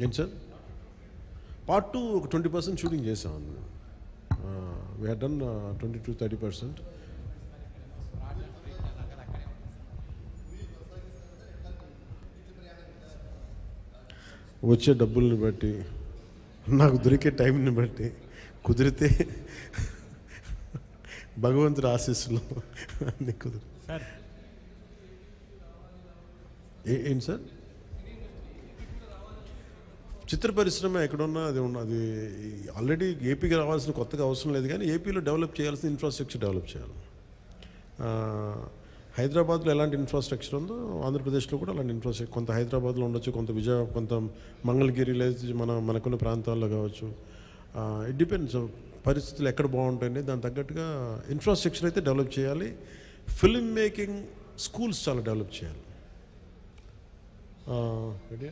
ఏంటి sir? Part 2 ఒక 20% shooting చేసాం. We had done 20-30%. వచ్చే డబ్బుల్ని బట్టి, నాకు దొరికే టైంని బట్టి, కుదిరితే భగవంతుడి ఆశీస్సులు అన్నీ కుదిరి. ఏంటి సార్? చిత్ర పరిశ్రమ ఎక్కడున్నా అది ఉన్నది. ఆల్రెడీ ఏపీకి రావాల్సిన కొత్తగా అవసరం లేదు, కానీ ఏపీలో డెవలప్ చేయాల్సిన ఇన్ఫ్రాస్ట్రక్చర్ డెవలప్ చేయాలి. హైదరాబాద్లో ఎలాంటి ఇన్ఫ్రాస్ట్రక్చర్ ఉందో ఆంధ్రప్రదేశ్లో కూడా అలాంటి ఇన్ఫ్రాస్ట్రక్చర్ కొంత హైదరాబాద్లో ఉండొచ్చు, కొంత మంగళగిరి లేదా మనకున్న ప్రాంతాల్లో కావచ్చు. ఇట్ డిపెండ్స్, పరిస్థితులు ఎక్కడ బాగుంటాయండి, దాని తగ్గట్టుగా ఇన్ఫ్రాస్ట్రక్చర్ అయితే డెవలప్ చేయాలి. ఫిల్మ్ మేకింగ్ స్కూల్స్ చాలా డెవలప్ చేయాలి. రెడీ?